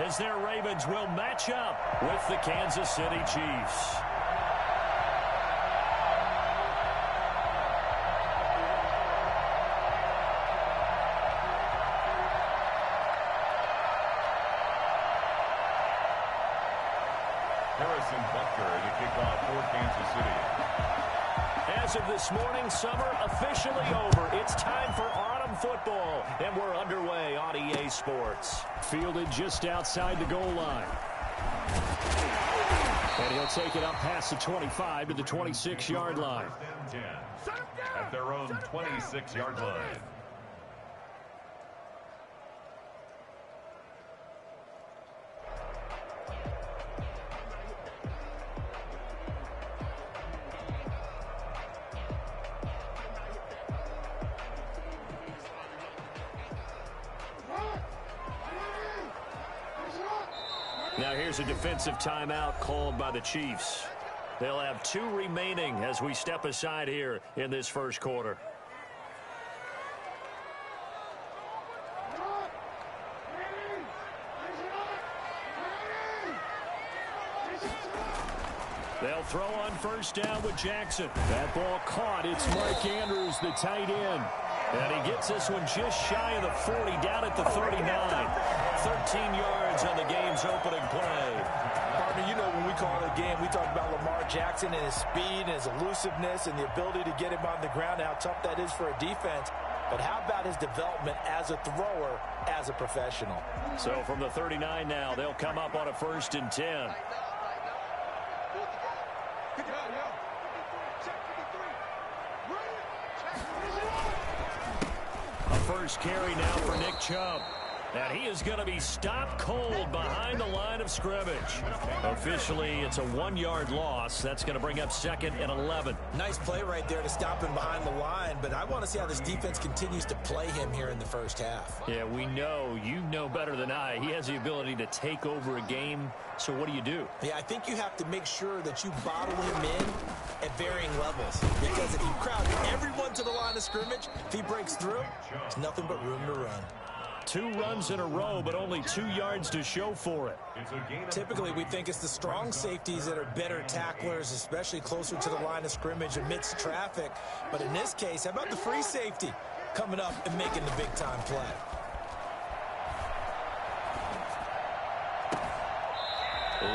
as their Ravens will match up with the Kansas City Chiefs. Harrison Butker to kick off for Kansas City. As of this morning, summer officially over. It's time for autumn football, and we're underway on EA Sports. Fielded just outside the goal line. And he'll take it up past the 25 to the 26-yard line. At their own 26-yard line. Now here's a defensive timeout called by the Chiefs. They'll have 2 remaining as we step aside here in this first quarter. They'll throw on first down with Jackson. That ball caught. It's Mark Andrews, the tight end. And he gets this one just shy of the 40, down at the 39. 13 yards on the game's opening play. Partner, you know when we call it a game, we talk about Lamar Jackson and his speed and his elusiveness and the ability to get him on the ground, how tough that is for a defense. But how about his development as a thrower, as a professional? So from the 39 now, they'll come up on a 1st and 10. First carry now for Nick Chubb. And he is going to be stopped cold behind the line of scrimmage. Officially, it's a 1-yard loss. That's going to bring up 2nd and 11. Nice play right there to stop him behind the line, but I want to see how this defense continues to play him here in the first half. Yeah, we know. You know better than I. He has the ability to take over a game. So what do? Yeah, I think you have to make sure that you bottle him in at varying levels. Because if you crowd everyone to the line of scrimmage, if he breaks through, there's nothing but room to run. 2 runs in a row, but only 2 yards to show for it. Typically, we think it's the strong safeties that are better tacklers, especially closer to the line of scrimmage amidst traffic. But in this case, how about the free safety coming up and making the big-time play?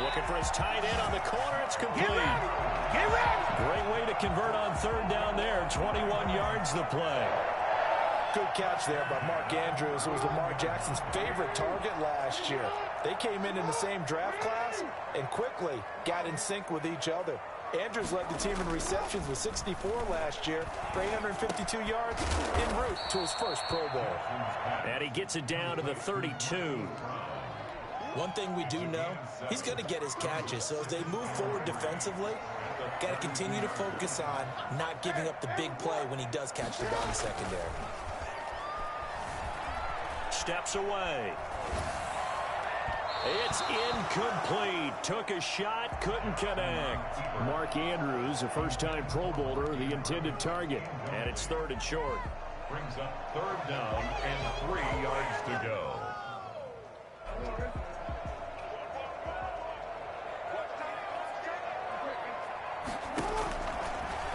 Looking for his tight end on the corner. It's complete. Get ready. Great way to convert on 3rd down there. 21 yards the play. Good catch there by Mark Andrews, who was Lamar Jackson's favorite target last year. They came in the same draft class and quickly got in sync with each other. Andrews led the team in receptions with 64 last year for 852 yards en route to his first Pro Bowl. And he gets it down to the 32. One thing we do know, he's going to get his catches. So as they move forward defensively, got to continue to focus on not giving up the big play when he does catch the ball in the secondary. Steps away. It's incomplete. Took a shot, couldn't connect. Mark Andrews, a first-time Pro Bowler, the intended target. And it's 3rd and short. Brings up 3rd down and 3 yards to go.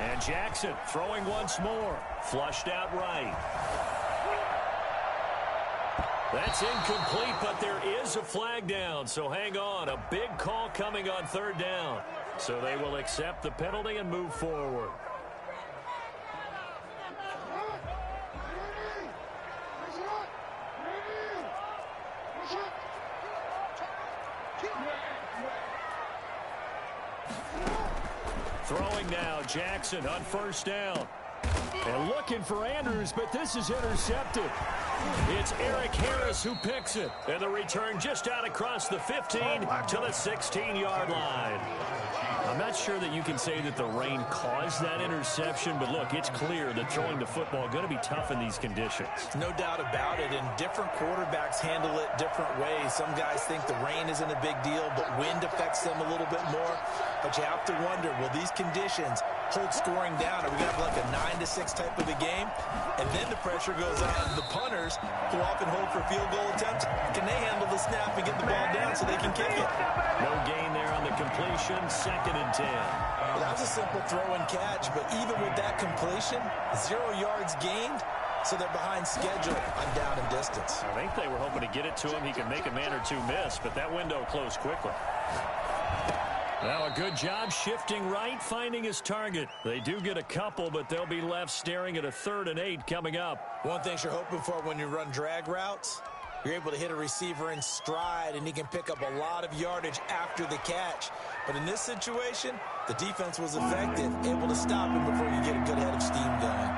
And Jackson throwing once more. Flushed out right. That's incomplete, but there is a flag down, so hang on. A big call coming on 3rd down. So they will accept the penalty and move forward. Throwing now, Jackson on 1st down. And looking for Andrews, but this is intercepted. It's Eric Harris who picks it. And the return just out across the 15 to the 16-yard line. I'm not sure that you can say that the rain caused that interception, but look, it's clear that throwing the football is going to be tough in these conditions. No doubt about it, and different quarterbacks handle it different ways. Some guys think the rain isn't a big deal, but wind affects them a little bit more. But you have to wonder, will these conditions hold scoring down? Are we going to have like a 9-6 type of a game? And then the pressure goes on the punters, who often hold for field goal attempts. Can they handle the snap and get the ball down? so they can kick it. No gain there on the completion. 2nd and 10. Well, that was a simple throw and catch, but even with that completion, 0 yards gained, so they're behind schedule on down and distance. I think they were hoping to get it to him. He could make a man or two miss, but that window closed quickly. Now a good job shifting right, finding his target. They do get a couple, but they'll be left staring at a 3rd and 8 coming up. One thing you're hoping for when you run drag routes, you're able to hit a receiver in stride, and he can pick up a lot of yardage after the catch. But in this situation, the defense was effective, able to stop him before you get a good head of steam going.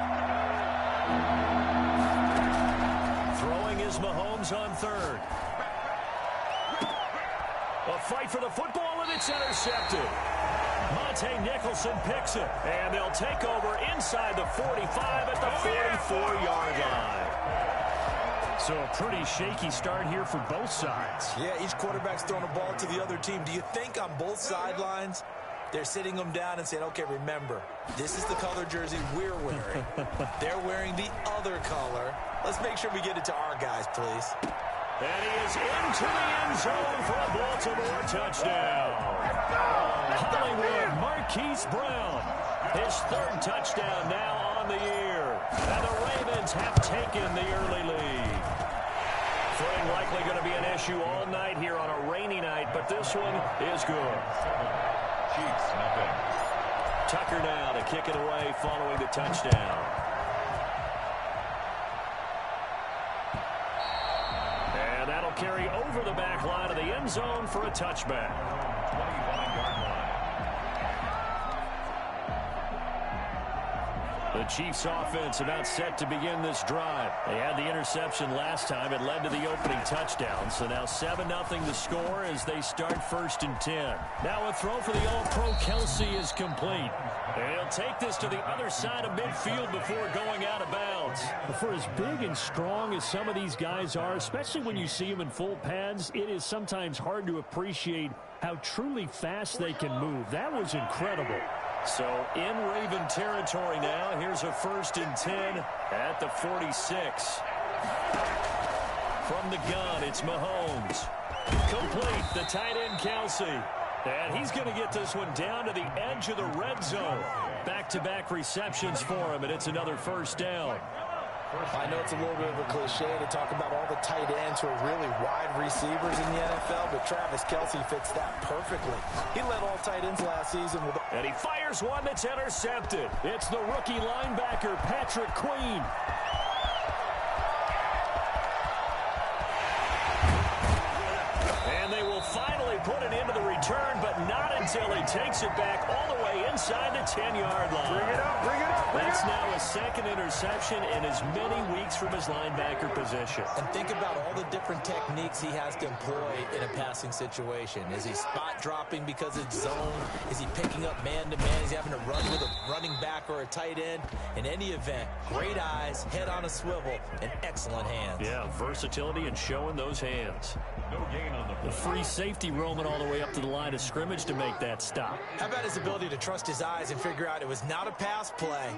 Throwing is Mahomes on 3rd. A fight for the football, and it's intercepted. Monte Nicholson picks it, and they'll take over inside the 45 at the 44-yard line. So a pretty shaky start here for both sides. Yeah, each quarterback's throwing a ball to the other team. Do you think on both sidelines they're sitting them down and saying, okay, remember, this is the color jersey we're wearing. They're wearing the other color. Let's make sure we get it to our guys, please. And he is into the end zone for a Baltimore touchdown. Hollywood Marquise Brown, his 3rd touchdown now on the year. And the Ravens have taken the early lead. Footing likely going to be an issue all night here on a rainy night, but this one is good. Chiefs, nothing. Tucker now to kick it away following the touchdown. And that'll carry over the back line of the end zone for a touchback. 25-yard line. The Chiefs offense about set to begin this drive. They had the interception last time. It led to the opening touchdown. So now 7-0 the score as they start 1st and 10. Now a throw for the All-Pro Kelsey is complete. And he'll take this to the other side of midfield before going out of bounds. For as big and strong as some of these guys are, especially when you see them in full pads, it is sometimes hard to appreciate how truly fast they can move. That was incredible. So in Raven territory now, here's a 1st and 10 at the 46. From the gun, it's Mahomes. Complete, the tight end Kelsey. And he's going to get this one down to the edge of the red zone. Back-to-back receptions for him, and it's another 1st down. I know it's a little bit of a cliche to talk about all the tight ends who are really wide receivers in the NFL, but Travis Kelsey fits that perfectly. He led all tight ends last season with And he fires one that's intercepted. It's the rookie linebacker, Patrick Queen. And they will finally put it into the return, but not until he takes it back all the way inside the 10-yard line. Bring it up, bring it up, bring it up. That's now his 2nd interception in as many weeks from his linebacker position. And think about all the different techniques he has to employ in a passing situation. Is he spot dropping because it's zone? Is he picking up man-to-man? Is he having to run with a running back or a tight end? In any event, great eyes, head on a swivel, and excellent hands. Yeah, versatility and showing those hands. No gain on the The free safety roaming all the way up to the line of scrimmage to make that stop. How about his ability to trust his eyes and figure out it was not a pass play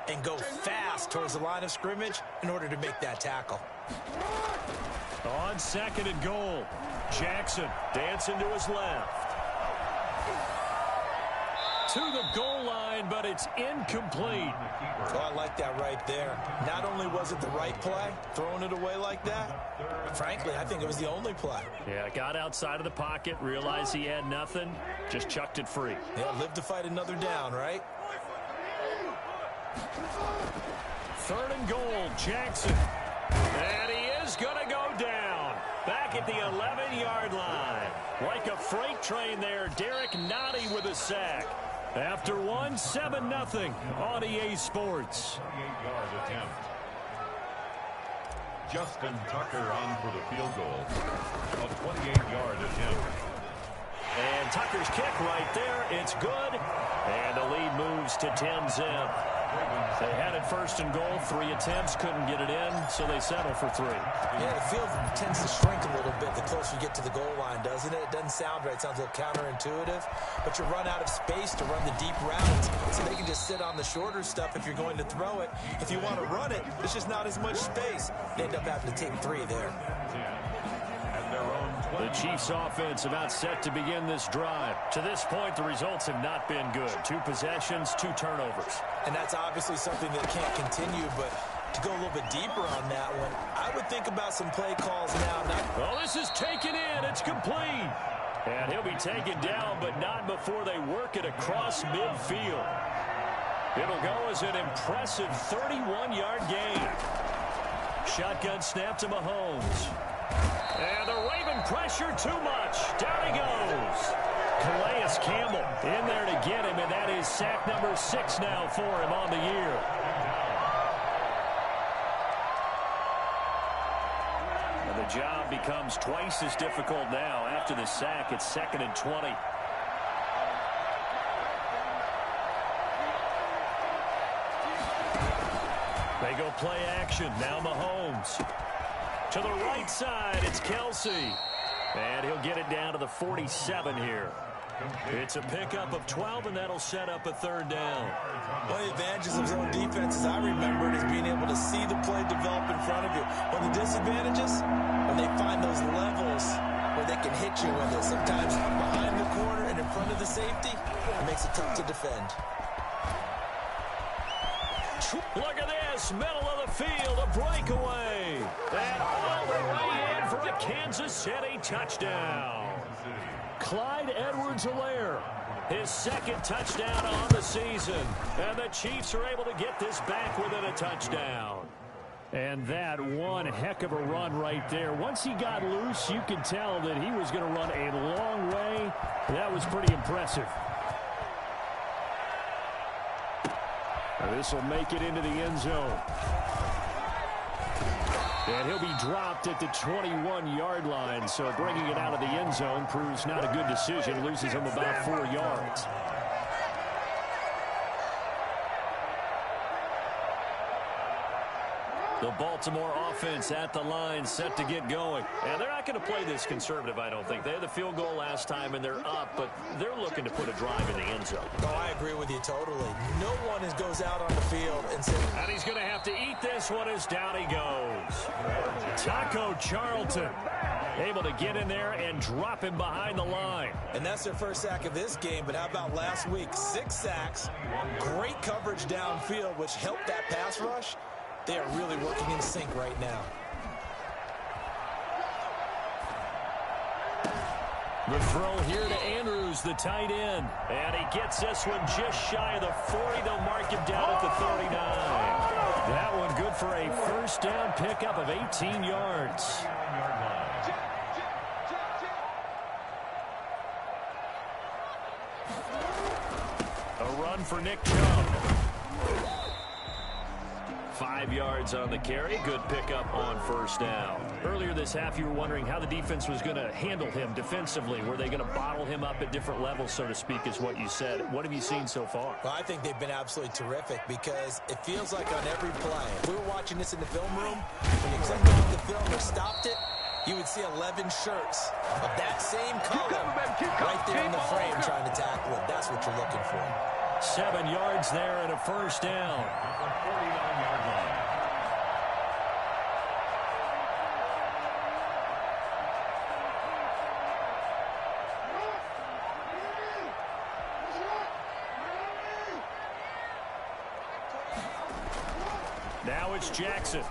and go fast towards the line of scrimmage in order to make that tackle? On 2nd and goal, Jackson dancing to his left. To the goal line, but it's incomplete. Oh, I like that right there. Not only was it the right play, throwing it away like that, but frankly, I think it was the only play. Yeah, got outside of the pocket, realized he had nothing, just chucked it free. Yeah, live to fight another down, right? 3rd and goal, Jackson. And he is going to go down. Back at the 11-yard line. Like a freight train there, Derek Nottie with a sack. After one, 7-0 on EA Sports. 28-yard attempt. Justin Tucker on for the field goal. A 28-yard attempt. And Tucker's kick right there. It's good. And the lead moves to 10-zip. They had it 1st and goal. 3 attempts, couldn't get it in, so they settle for 3. Yeah, the field tends to shrink a little bit the closer you get to the goal line, doesn't it? It doesn't sound right. It sounds a little counterintuitive. But you run out of space to run the deep routes, so they can just sit on the shorter stuff if you're going to throw it. If you want to run it, there's just not as much space. They end up having to take 3 there. At their own The Chiefs offense about set to begin this drive. To this point, the results have not been good. 2 possessions, 2 turnovers. And that's obviously something that can't continue, but to go a little bit deeper on that one, I would think about some play calls now. Well, this is taken in. It's complete. And he'll be taken down, but not before they work it across midfield. It'll go as an impressive 31-yard gain. Shotgun snap to Mahomes. And the Raven pressure too much. Down he goes. Calais Campbell in there to get him, and that is sack number 6 now for him on the year. And the job becomes twice as difficult now. After the sack, it's 2nd and 20. They go play action. Now Mahomes. To the right side, it's Kelsey. And he'll get it down to the 47 here. It's a pickup of 12, and that'll set up a 3rd down. One of the advantages of zone defense, as I remember it, is being able to see the play develop in front of you. One of the disadvantages, when they find those levels where they can hit you with it, sometimes behind the corner and in front of the safety, it makes it tough to defend. Look at this, middle of the field, a breakaway. And all the way in for a Kansas City touchdown. Clyde Edwards-Helaire, his 2nd touchdown on the season. And the Chiefs are able to get this back within a touchdown. And that one heck of a run right there. Once he got loose, you could tell that he was going to run a long way. That was pretty impressive. This will make it into the end zone. And he'll be dropped at the 21-yard line, so bringing it out of the end zone proves not a good decision. Loses him about 4 yards. The Baltimore offense at the line, set to get going. And they're not going to play this conservative, I don't think. They had the field goal last time, and they're up, but they're looking to put a drive in the end zone. Oh, I agree with you totally. No one goes out on the field and says... And he's going to have to eat this one as down he goes. Taco Charlton able to get in there and drop him behind the line. And that's their first sack of this game, but how about last week? 6 sacks, great coverage downfield, which helped that pass rush. They are really working in sync right now. The throw here to Andrews, the tight end. And he gets this one just shy of the 40. They'll mark him down at the 39. That one good for a 1st down pickup of 18 yards. A run for Nick Chubb. 5 yards on the carry. Good pickup on 1st down. Earlier this half, you were wondering how the defense was going to handle him defensively. Were they going to bottle him up at different levels, so to speak, is what you said. What have you seen so far? Well, I think they've been absolutely terrific because it feels like on every play, if we were watching this in the film room, when you clicked off the film or stopped it, you would see 11 shirts of that same color right there in the frame trying to tackle it. That's what you're looking for. 7 yards there and a 1st down. Now it's Jackson.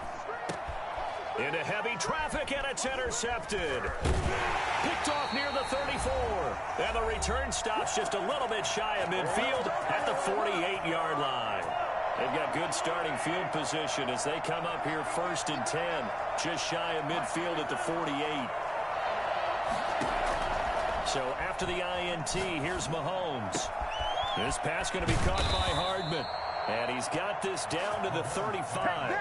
Into heavy traffic, and it's intercepted. Picked off near the 34. And the return stops just a little bit shy of midfield at the 48-yard line. They've got good starting field position as they come up here 1st and 10. Just shy of midfield at the 48. So after the INT, here's Mahomes. This pass going to be caught by Hardman. And he's got this down to the 35.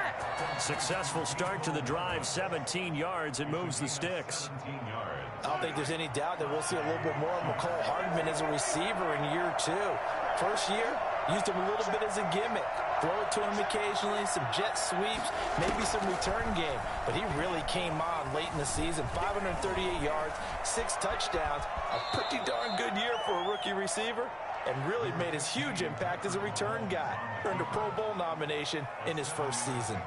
Successful start to the drive, 17 yards, and moves the sticks. I don't think there's any doubt that we'll see a little bit more of McCole Hardman as a receiver in year 2. First year, used him a little bit as a gimmick. Throw it to him occasionally, some jet sweeps, maybe some return game. But he really came on late in the season. 538 yards, 6 touchdowns. A pretty darn good year for a rookie receiver. And really made his huge impact as a return guy. Earned a Pro Bowl nomination in his first season.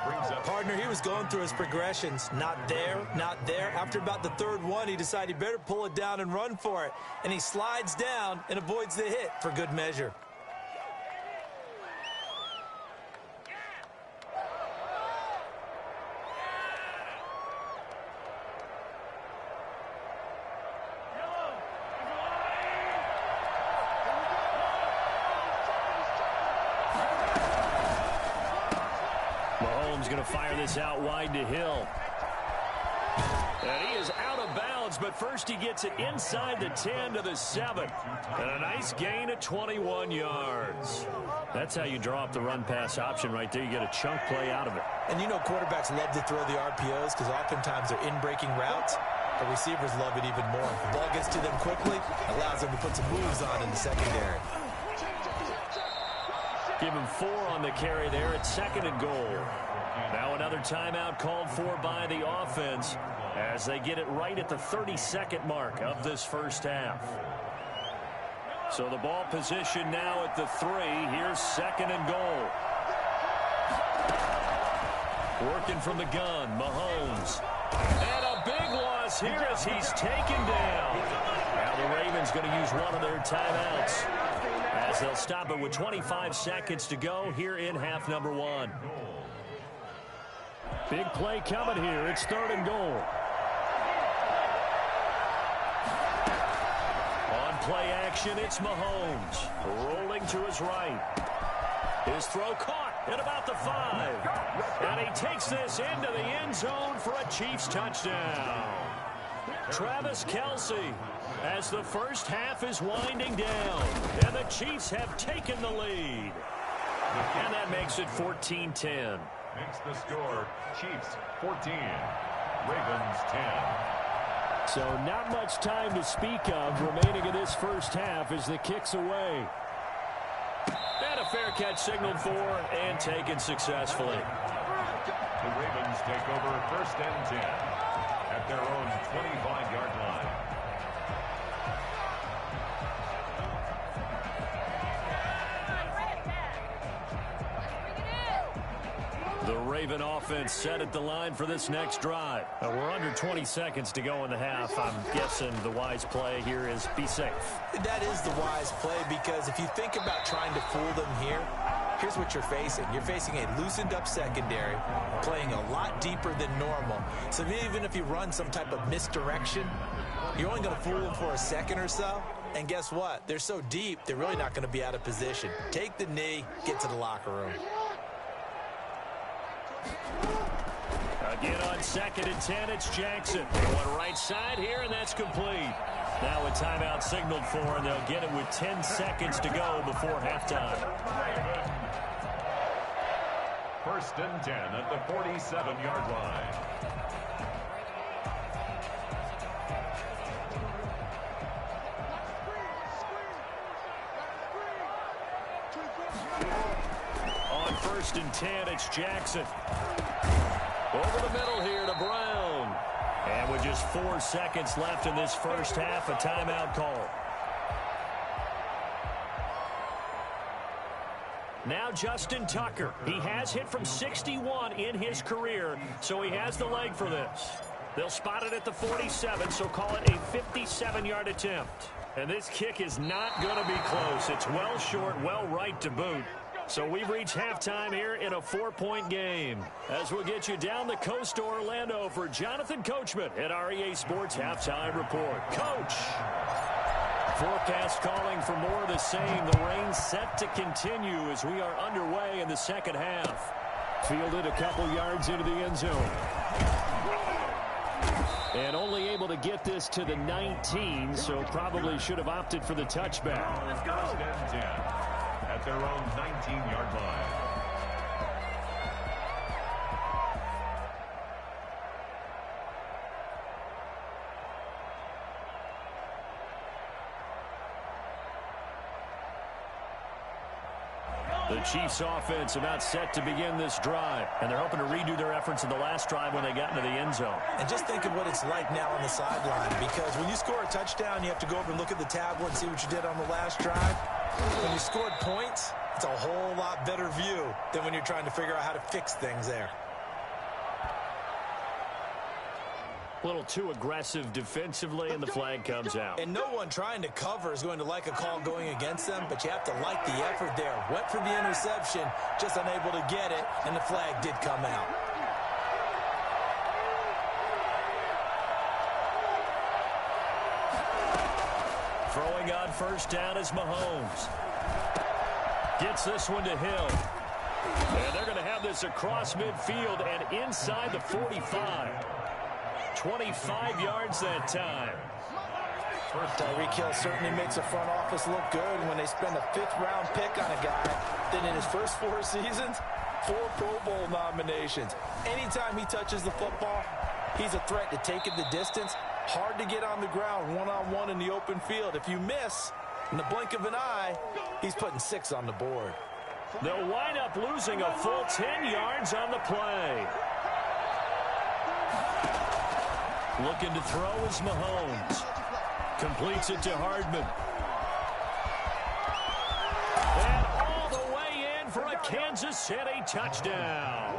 brings up... Partner, he was going through his progressions. Not there, not there. After about the third one, he decided he better pull it down and run for it. And he slides down and avoids the hit for good measure. Mahomes going to fire this out wide to Hill. And he is out of bounds, but first he gets it inside the 10 to the 7. And a nice gain of 21 yards. That's how you draw up the run-pass option right there. You get a chunk play out of it. And you know quarterbacks love to throw the RPOs because oftentimes they're in-breaking routes. The receivers love it even more. The ball gets to them quickly, allows them to put some moves on in the secondary. Give him 4 on the carry there at 2nd and goal. Now another timeout called for by the offense as they get it right at the 32nd mark of this first half. So the ball position now at the 3. Here's 2nd and goal. Working from the gun, Mahomes. And a big loss here as he's taken down. Now the Ravens going to use one of their timeouts as they'll stop it with 25 seconds to go here in half number 1. Big play coming here. It's 3rd and goal. On play action, it's Mahomes. Rolling to his right. His throw caught at about the 5. And he takes this into the end zone for a Chiefs touchdown. Travis Kelce as the first half is winding down. And the Chiefs have taken the lead. And that makes it 14-10. Makes the score Chiefs 14, Ravens 10. So not much time to speak of remaining in this first half as the kick's away. And a fair catch signaled for and taken successfully. The Ravens take over 1st and 10 at their own 25-yard line. The Raven offense set at the line for this next drive. We're under 20 seconds to go in the half. I'm guessing the wise play here is be safe. That is the wise play because if you think about trying to fool them here, here's what you're facing. You're facing a loosened up secondary, playing a lot deeper than normal. So even if you run some type of misdirection, you're only going to fool them for a second or so. And guess what? They're so deep, they're really not going to be out of position. Take the knee, get to the locker room. Again on 2nd and 10, it's Jackson. One right side here, and that's complete. Now a timeout signaled for, and they'll get it with 10 seconds to go before halftime. 1st and 10 at the 47-yard line. On 1st and 10, it's Jackson. Over the middle here to Brown. And with just 4 seconds left in this first half, a timeout call. Now Justin Tucker. He has hit from 61 in his career, so he has the leg for this. They'll spot it at the 47, so call it a 57-yard attempt. And this kick is not going to be close. It's well short, well right to boot. So we've reached halftime here in a 4-point game. As we'll get you down the coast to Orlando for Jonathan Coachman at REA Sports Halftime Report. Coach! Forecast calling for more of the same. The rain set to continue as we are underway in the second half. Fielded a couple yards into the end zone. And only able to get this to the 19, so probably should have opted for the touchback. Let's go. 1st and 10 at their own 19-yard line. The Chiefs offense about set to begin this drive, and they're hoping to redo their efforts in the last drive when they got into the end zone. And just think of what it's like now on the sideline, because when you score a touchdown, you have to go over and look at the tablet and see what you did on the last drive. When you scored points, it's a whole lot better view than when you're trying to figure out how to fix things there. A little too aggressive defensively, and the flag comes out. And no one trying to cover is going to like a call going against them, but you have to like the effort there. Went for the interception, just unable to get it, and the flag did come out. Throwing on first down is Mahomes. Gets this one to Hill. And they're going to have this across midfield and inside the 45. 25 yards that time. Tyreek Hill certainly makes the front office look good when they spend a 5th-round pick on a guy. Then in his first 4 seasons, 4 Pro Bowl nominations. Anytime he touches the football, he's a threat to take it the distance. Hard to get on the ground one-on-one in the open field. If you miss, in the blink of an eye, he's putting 6 on the board. They'll wind up losing a full 10 yards on the play. Looking to throw is Mahomes. Completes it to Hardman. And all the way in for a Kansas City touchdown.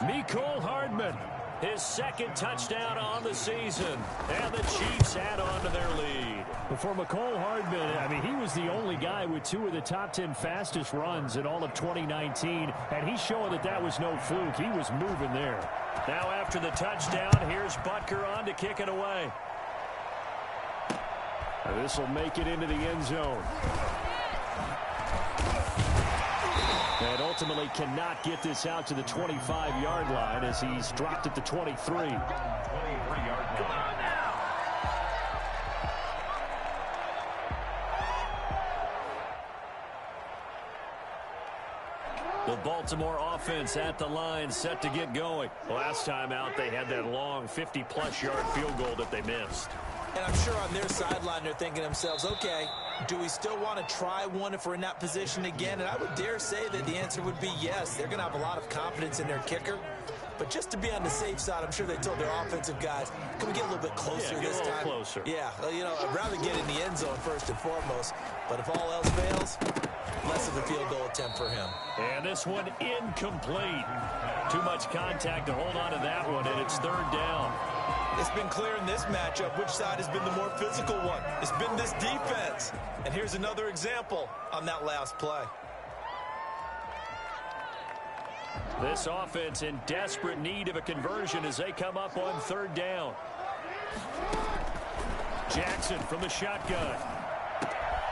Mecole Hardman, his 2nd touchdown on the season. And the Chiefs add on to their lead. For Mecole Hardman, I mean, he was the only guy with 2 of the top 10 fastest runs in all of 2019, and he's showing that that was no fluke. He was moving there. Now after the touchdown, here's Butker on to kick it away. This will make it into the end zone. And ultimately cannot get this out to the 25-yard line as he's dropped at the 23. 23-yard line. The Baltimore offense at the line, set to get going. Last time out, they had that long 50-plus yard field goal that they missed. And I'm sure on their sideline they're thinking to themselves, okay, do we still want to try one if we're in that position again? And I would dare say that the answer would be yes. They're going to have a lot of confidence in their kicker. But just to be on the safe side, I'm sure they told their offensive guys, can we get a little bit closer this time? Closer. Yeah, well, you know, I'd rather get in the end zone first and foremost. But if all else fails, less of a field goal attempt for him. And this one incomplete. Too much contact to hold on to that one, and it's 3rd down. It's been clear in this matchup which side has been the more physical one. It's been this defense. And here's another example on that last play. This offense in desperate need of a conversion as they come up on 3rd down. Jackson from the shotgun.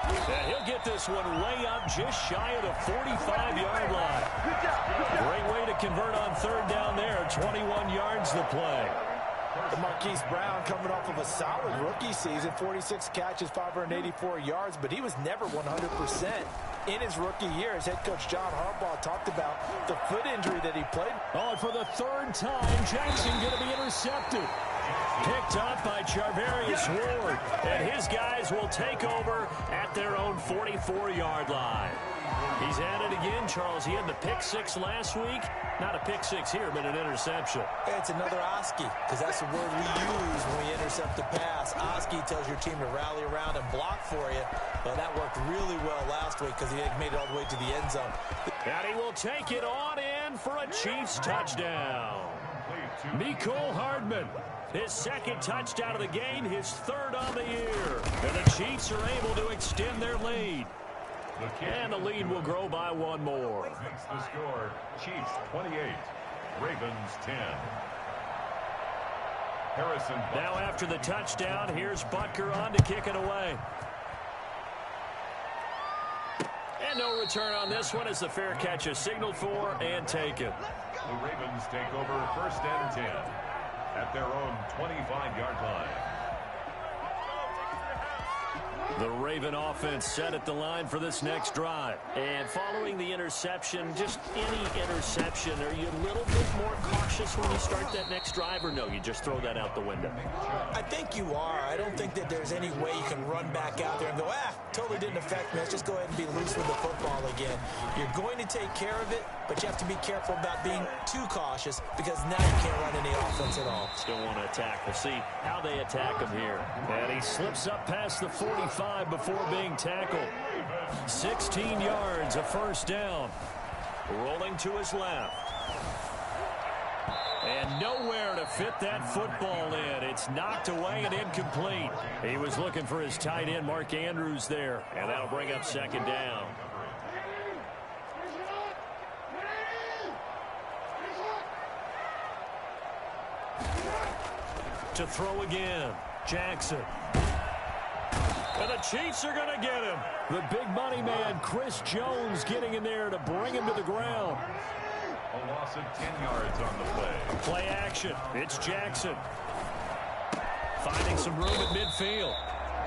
And he'll get this one way up just shy of the 45-yard line. Great way to convert on 3rd down there. 21 yards the play. Marquise Brown coming off of a solid rookie season, 46 catches, 584 yards, but he was never 100% in his rookie year. As head coach John Harbaugh talked about the foot injury that he played. Oh, and for the 3rd time, Jackson going to be intercepted. Picked up by Charvarius Ward, and his guys will take over at their own 44-yard line. He's at it again, Charles. He had the pick 6 last week. Not a pick 6 here, but an interception. It's another Oski, because that's the word we use when we intercept the pass. Oski tells your team to rally around and block for you. But that worked really well last week because he made it all the way to the end zone. And he will take it on in for a Chiefs touchdown. Mecole Hardman, his 2nd touchdown of the game, his 3rd on the year. And the Chiefs are able to extend their lead. And the lead will grow by 1 more. Makes the score Chiefs 28, Ravens 10. Harrison Butker. Now after the touchdown, here's Butker on to kick it away. And no return on this one as the fair catch is signaled for and taken. The Ravens take over 1st and 10 at their own 25-yard line. The Raven offense set at the line for this next drive. And following the interception, just any interception, are you a little bit more cautious when you start that next drive, or no, you just throw that out the window? I think you are. I don't think that there's any way you can run back out there and go, totally didn't affect me. Let's just go ahead and be loose with the football again. You're going to take care of it, but you have to be careful about being too cautious because now you can't run any offense at all. Still want to attack. We'll see how they attack him here. And he slips up past the 45 before being tackled. 16 yards, a 1st down. Rolling to his left. And nowhere to fit that football in. It's knocked away and incomplete. He was looking for his tight end, Mark Andrews, there. And that'll bring up second down. To throw again, Jackson. And the Chiefs are going to get him. The big money man, Chris Jones, getting in there to bring him to the ground. A loss of 10 yards on the play. Play action. It's Jackson. Finding some room at midfield.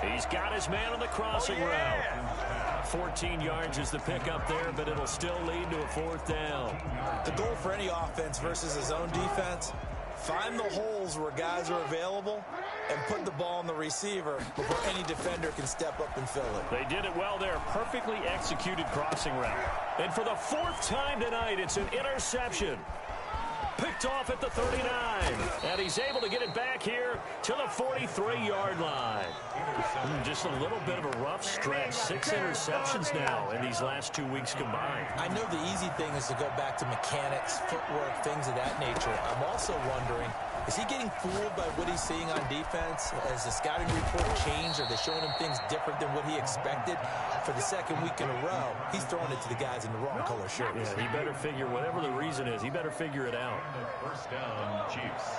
He's got his man on the crossing route. 14 yards is the pickup there, but it'll still lead to a fourth down. The goal for any offense versus his own defense, find the holes where guys are available and put the ball on the receiver before any defender can step up and fill it. They did it well there. Perfectly executed crossing route. And for the fourth time tonight, it's an interception. Picked off at the 39. And he's able to get it back here to the 43-yard line. Just a little bit of a rough stretch. 6 interceptions now in these last 2 weeks combined. I know the easy thing is to go back to mechanics, footwork, things of that nature. I'm also wondering, is he getting fooled by what he's seeing on defense? Has the scouting report changed? Are they showing him things different than what he expected? For the second week in a row, he's throwing it to the guys in the wrong color shirts. Yeah, he better figure, whatever the reason is, he better figure it out. First down, Chiefs.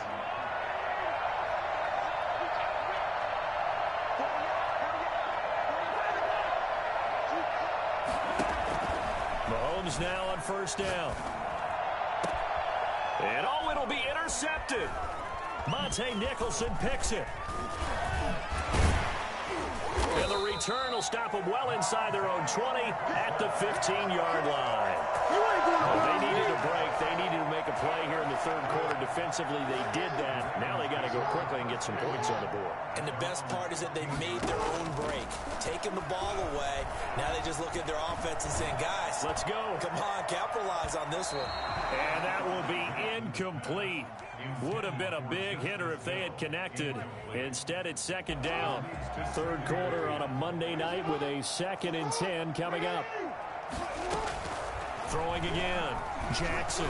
Mahomes now on first down. And oh, it'll be intercepted. Monte Nicholson picks it. And the return will stop them well inside their own 20 at the 15-yard line. They needed a break. They needed to make a play here in the third quarter. Defensively, they did that. Now they got to go quickly and get some points on the board. And the best part is that they made their own break. Taking the ball away, now they just look at their offense and saying, guys, let's go. Come on, capitalize on this one. And that will be incomplete. Would have been a big hitter if they had connected. Instead, it's second down. Third quarter on a Monday night with a 2nd and 10 coming up. Throwing again. Jackson.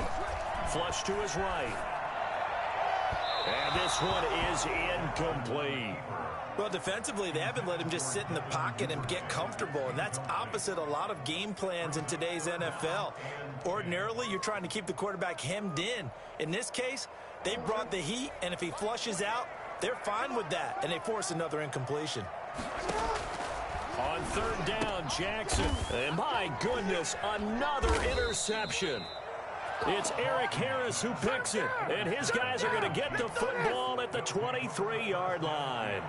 Flush to his right. And this one is incomplete. Well, defensively, they haven't let him just sit in the pocket and get comfortable, and that's opposite a lot of game plans in today's NFL. Ordinarily, you're trying to keep the quarterback hemmed in. In this case, they brought the heat, and if he flushes out, they're fine with that, and they force another incompletion. On third down, Jackson. And my goodness, another interception. It's Eric Harris who picks it, and his guys are going to get the football at the 23-yard line.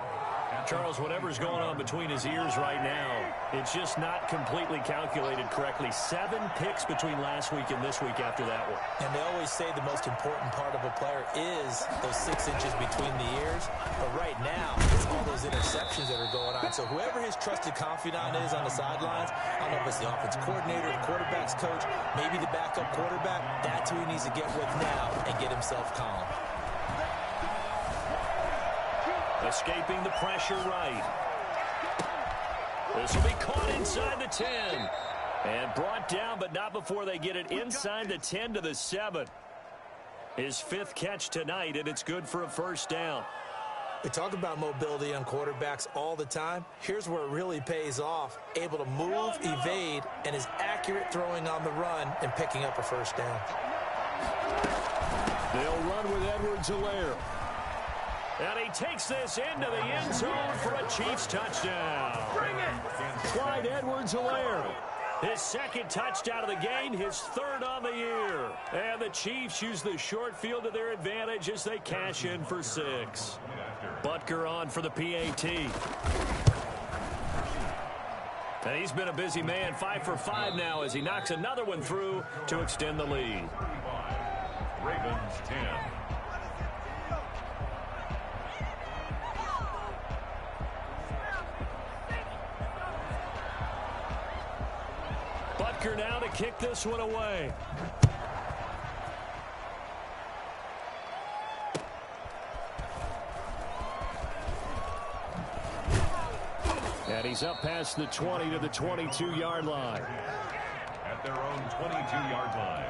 Charles, whatever's going on between his ears right now, it's just not completely calculated correctly. 7 picks between last week and this week after that one. And they always say the most important part of a player is those 6 inches between the ears. But right now, it's all those interceptions that are going on. So whoever his trusted confidant is on the sidelines, I don't know if it's the offense coordinator, the quarterback's coach, maybe the backup quarterback, that's who he needs to get with now and get himself calm. Escaping the pressure right. This will be caught inside the 10. And brought down, but not before they get it inside the 10 to the 7. His 5th catch tonight, and it's good for a first down. We talk about mobility on quarterbacks all the time. Here's where it really pays off. Able to move, evade, and is accurate throwing on the run and picking up a first down. They'll run with Edwards-Helaire. And he takes this into the end zone for a Chiefs touchdown. Bring it! Clyde Edwards-Helaire. His 2nd touchdown of the game, his 3rd on the year. And the Chiefs use the short field to their advantage as they cash in for 6. Butker on for the PAT. And he's been a busy man, 5 for 5 now as he knocks another one through to extend the lead. Ravens 10. Butker now to kick this one away. And he's up past the 20 to the 22-yard line. At their own 22-yard line.